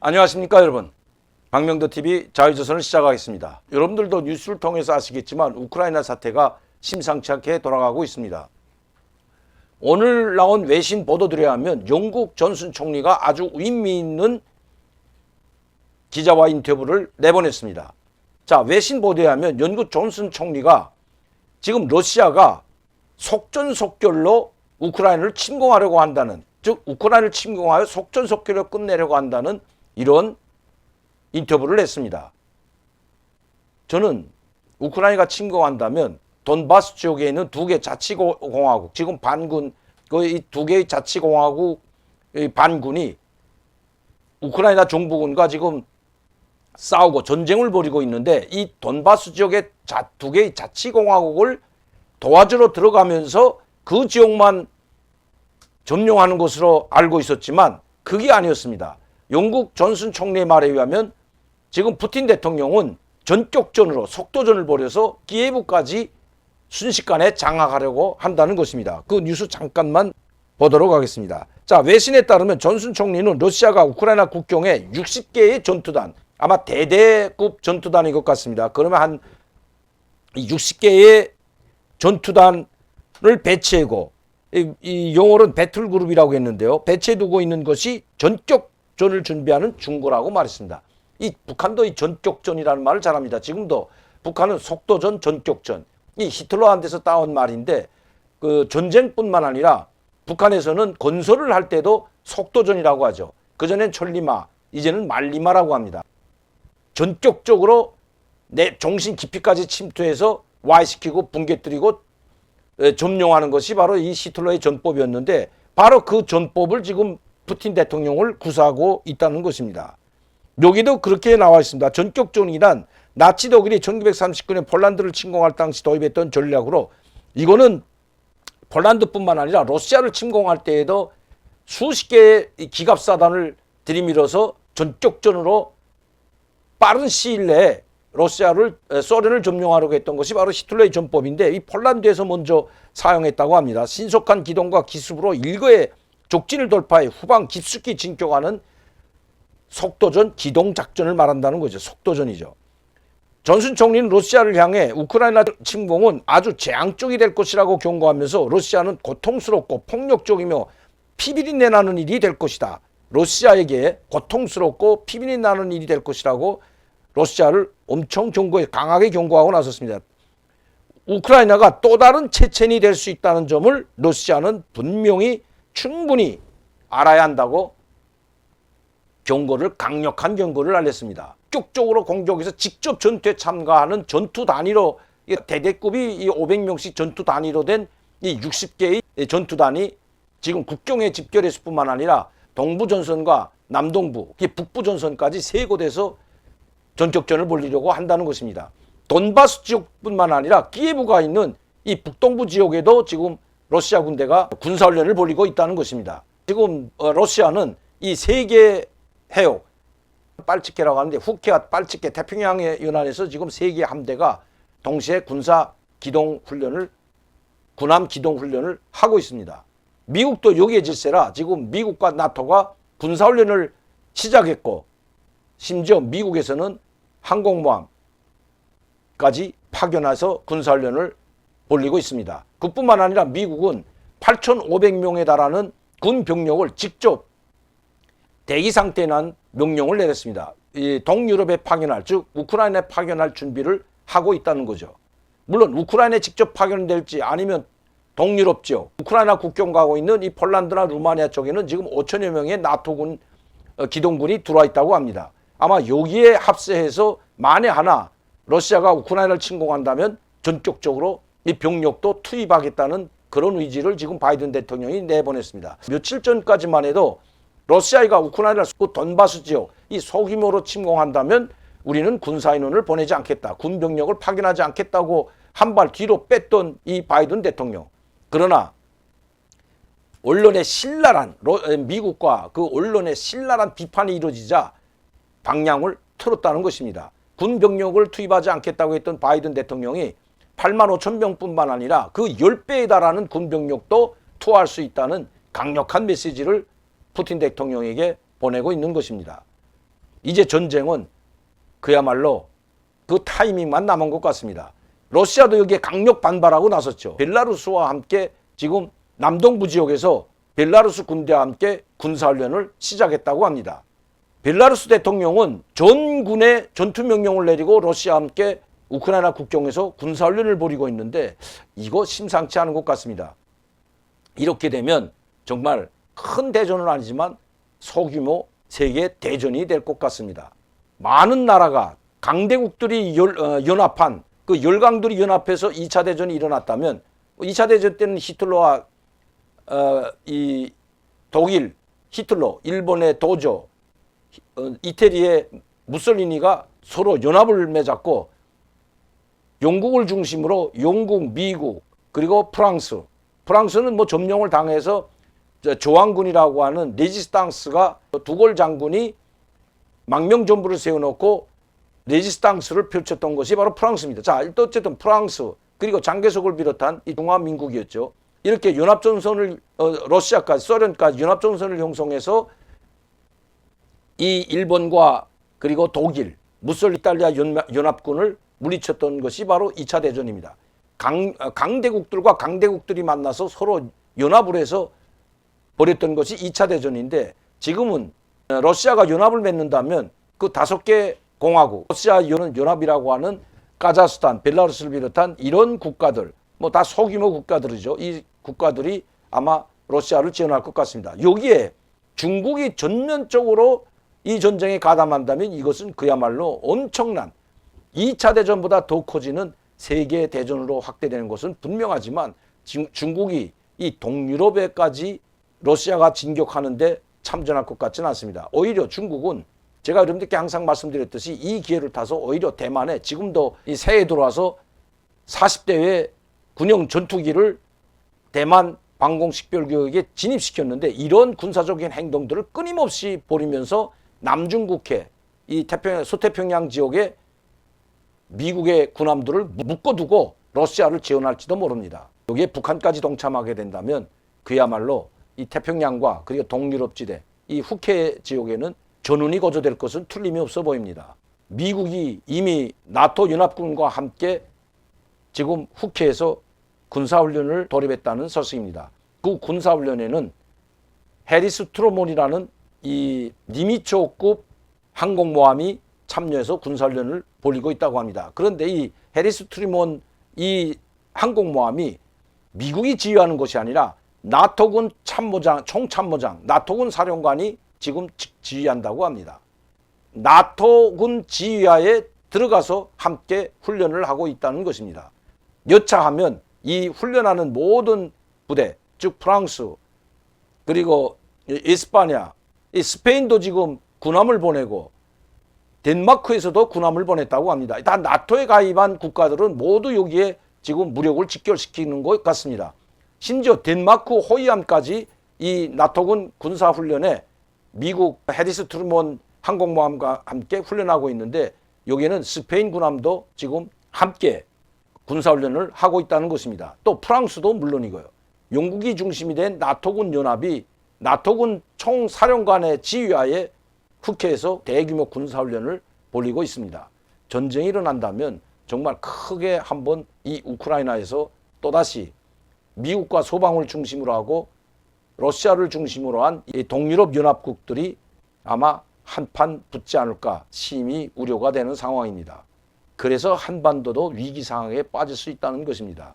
안녕하십니까 여러분. 박명도TV 자유조선을 시작하겠습니다. 여러분들도 뉴스를 통해서 아시겠지만 우크라이나 사태가 심상치 않게 돌아가고 있습니다. 오늘 나온 외신 보도들에 하면 영국 존슨 총리가 아주 의미 있는 기자와 인터뷰를 내보냈습니다. 자, 외신 보도에 하면 영국 존슨 총리가 지금 러시아가 속전속결로 우크라이나를 침공하려고 한다는, 즉 우크라이나를 침공하여 속전속결로 끝내려고 한다는 이런 인터뷰를 했습니다. 저는 우크라이나가 침공한다면 돈바스 지역에 있는 두 개 자치공화국, 지금 반군, 이 두 개의 자치공화국 반군이 우크라이나 정부군과 지금 싸우고 전쟁을 벌이고 있는데, 이 돈바스 지역의 두 개의 자치공화국을 도와주러 들어가면서 그 지역만 점령하는 것으로 알고 있었지만 그게 아니었습니다. 영국 존슨 총리의 말에 의하면 지금 푸틴 대통령은 전격전으로 속도전을 벌여서 키예브까지 순식간에 장악하려고 한다는 것입니다. 그 뉴스 잠깐만 보도록 하겠습니다. 자, 외신에 따르면 존슨 총리는 러시아가 우크라이나 국경에 60개의 전투단, 아마 대대급 전투단인 것 같습니다. 그러면 한 60개의 전투단을 배치하고, 이 용어는 배틀그룹이라고 했는데요, 배치해두고 있는 것이 전격전을 준비하는 중거라고 말했습니다. 이 북한도 이 전격전이라는 말을 잘합니다. 지금도 북한은 속도전, 전격전, 이 히틀러한테서 따온 말인데, 그 전쟁뿐만 아니라 북한에서는 건설을 할 때도 속도전이라고 하죠. 그전엔 천리마, 이제는 만리마라고 합니다. 전격적으로 내 정신 깊이까지 침투해서 와해시키고 붕괴뜨리고 점령하는 것이 바로 이 히틀러의 전법이었는데, 바로 그 전법을 지금 푸틴 대통령을 구사하고 있다는 것입니다. 여기도 그렇게 나와 있습니다. 전격전이란 나치 독일이 1939년 폴란드를 침공할 당시 도입했던 전략으로, 이거는 폴란드뿐만 아니라 러시아를 침공할 때에도 수십 개의 기갑사단을 들이밀어서 전격전으로 빠른 시일 내에 소련을 점령하려고 했던 것이 바로 히틀러의 전법인데, 이 폴란드에서 먼저 사용했다고 합니다. 신속한 기동과 기습으로 일거에 적진을 돌파해 후방 깊숙이 진격하는 속도전, 기동작전을 말한다는 거죠. 속도전이죠. 존슨 총리는 러시아를 향해 우크라이나 침공은 아주 재앙적이 될 것이라고 경고하면서 러시아는 고통스럽고 폭력적이며 피비린내 나는 일이 될 것이다. 러시아에게 고통스럽고 피비린내 나는 일이 될 것이라고 러시아를 엄청 강하게 경고하고 나섰습니다. 우크라이나가 또 다른 체첸이 될 수 있다는 점을 러시아는 분명히 충분히 알아야 한다고 강력한 경고를 알렸습니다. 적극적으로 공격에서 직접 전투에 참가하는 전투 단위로, 대대급이 이 500명씩 전투 단위로 된 이 60개의 전투단이 지금 국경에 집결했을 뿐만 아니라 동부전선과 남동부, 북부전선까지 세 곳에서 전격전을 벌이려고 한다는 것입니다. 돈바스 지역뿐만 아니라 키예브가 있는 이 북동부 지역에도 지금 러시아 군대가 군사훈련을 벌이고 있다는 것입니다. 지금 러시아는 이 세계 해역, 빨치케라고 하는데, 후케와 빨치케 태평양의 연안에서 지금 세 개의 함대가 동시에 군남 기동훈련을 하고 있습니다. 미국도 여기에 질세라 지금 미국과 나토가 군사훈련을 시작했고, 심지어 미국에서는 항공모함까지 파견해서 군사훈련을 벌이고 있습니다. 그뿐만 아니라 미국은 8,500명에 달하는 군 병력을 직접 대기 상태에 난 명령을 내렸습니다. 이 동유럽에 파견할, 즉 우크라이나에 파견할 준비를 하고 있다는 거죠. 물론 우크라이나에 직접 파견될지 아니면 동유럽 지역, 우크라이나 국경 가고 있는 이 폴란드나 루마니아 쪽에는 지금 5천여 명의 나토군 기동군이 들어와 있다고 합니다. 아마 여기에 합세해서 만에 하나 러시아가 우크라이나를 침공한다면 전격적으로 이 병력도 투입하겠다는 그런 의지를 지금 바이든 대통령이 내보냈습니다. 며칠 전까지만 해도 러시아가 우크라이나 돈바스 지역 이 소규모로 침공한다면 우리는 군사인원을 보내지 않겠다, 군병력을 파견하지 않겠다고 한 발 뒤로 뺐던 이 바이든 대통령. 그러나 언론의 미국과 그 언론의 신랄한 비판이 이루어지자 방향을 틀었다는 것입니다. 군병력을 투입하지 않겠다고 했던 바이든 대통령이 8만 5천 명뿐만 아니라 그 10배에 달하는 군병력도 투하할 수 있다는 강력한 메시지를 푸틴 대통령에게 보내고 있는 것입니다. 이제 전쟁은 그야말로 그 타이밍만 남은 것 같습니다. 러시아도 여기에 강력 반발하고 나섰죠. 벨라루스와 함께 지금 남동부 지역에서 벨라루스 군대와 함께 군사훈련을 시작했다고 합니다. 벨라루스 대통령은 전군에 전투명령을 내리고 러시아와 함께 우크라이나 국경에서 군사훈련을 벌이고 있는데 이거 심상치 않은 것 같습니다. 이렇게 되면 정말 큰 대전은 아니지만 소규모 세계 대전이 될 것 같습니다. 많은 나라가 강대국들이 연합한 그 열강들이 연합해서 2차 대전이 일어났다면 2차 대전 때는 히틀러와 이 독일, 히틀러, 일본의 도조, 이태리의 무솔리니가 서로 연합을 맺었고 영국을 중심으로 영국, 미국 그리고 프랑스는 뭐 점령을 당해서 조항군이라고 하는 레지스탕스가 두골 장군이 망명정부를 세워놓고 레지스탕스를 펼쳤던 것이 바로 프랑스입니다. 자, 어쨌든 프랑스 그리고 장개석을 비롯한 이 중화민국이었죠. 이렇게 연합전선을 러시아까지 소련까지 연합전선을 형성해서 이 일본과 그리고 독일, 이탈리아 연합군을 물리쳤던 것이 바로 2차 대전입니다. 강대국들과 강대국들이 만나서 서로 연합을 해서 벌였던 것이 2차 대전인데 지금은 러시아가 연합을 맺는다면 그 5개 공화국, 러시아 연합이라고 하는 카자흐스탄, 벨라루스를 비롯한 이런 국가들, 뭐 다 소규모 국가들이죠. 이 국가들이 아마 러시아를 지원할 것 같습니다. 여기에 중국이 전면적으로 이 전쟁에 가담한다면 이것은 그야말로 엄청난 2차 대전보다 더 커지는 세계 대전으로 확대되는 것은 분명하지만 중국이 이 동유럽에까지 러시아가 진격하는데 참전할 것 같지는 않습니다. 오히려 중국은 제가 여러분들께 항상 말씀드렸듯이 이 기회를 타서 오히려 대만에 지금도 이 새해 들어와서 40대의 군용 전투기를 대만 방공식별교역에 진입시켰는데 이런 군사적인 행동들을 끊임없이 벌이면서 남중국해, 이 서태평양 지역에 미국의 군함들을 묶어두고 러시아를 지원할지도 모릅니다. 여기에 북한까지 동참하게 된다면 그야말로 이 태평양과 그리고 동유럽지대, 이 후케 지역에는 전운이 거저될 것은 틀림이 없어 보입니다. 미국이 이미 나토 연합군과 함께 지금 후케에서 군사훈련을 돌입했다는 소식입니다. 그 군사훈련에는 해리스 트루먼이라는 이 니미초급 항공모함이 참여해서 군사훈련을 벌이고 있다고 합니다. 그런데 이 해리스 트루먼 이 항공모함이 미국이 지휘하는 것이 아니라 나토군 총참모장, 나토군 사령관이 지금 지휘한다고 합니다. 나토군 지휘하에 들어가서 함께 훈련을 하고 있다는 것입니다. 여차하면 이 훈련하는 모든 부대, 즉 프랑스, 그리고 이스파냐, 스페인도 지금 군함을 보내고 덴마크에서도 군함을 보냈다고 합니다. 다 나토에 가입한 국가들은 모두 여기에 지금 무력을 직결시키는 것 같습니다. 심지어 덴마크 호위함까지 이 나토군 군사훈련에 미국 해리스 트루먼 항공모함과 함께 훈련하고 있는데 여기에는 스페인 군함도 지금 함께 군사훈련을 하고 있다는 것입니다. 또 프랑스도 물론이고요. 영국이 중심이 된 나토군 연합이 나토군 총사령관의 지휘하에 후케에서 대규모 군사훈련을 벌이고 있습니다. 전쟁이 일어난다면 정말 크게 한번 이 우크라이나에서 또다시 미국과 소방을 중심으로 하고 러시아를 중심으로 한 이 동유럽 연합국들이 아마 한판 붙지 않을까 심히 우려가 되는 상황입니다. 그래서 한반도도 위기 상황에 빠질 수 있다는 것입니다.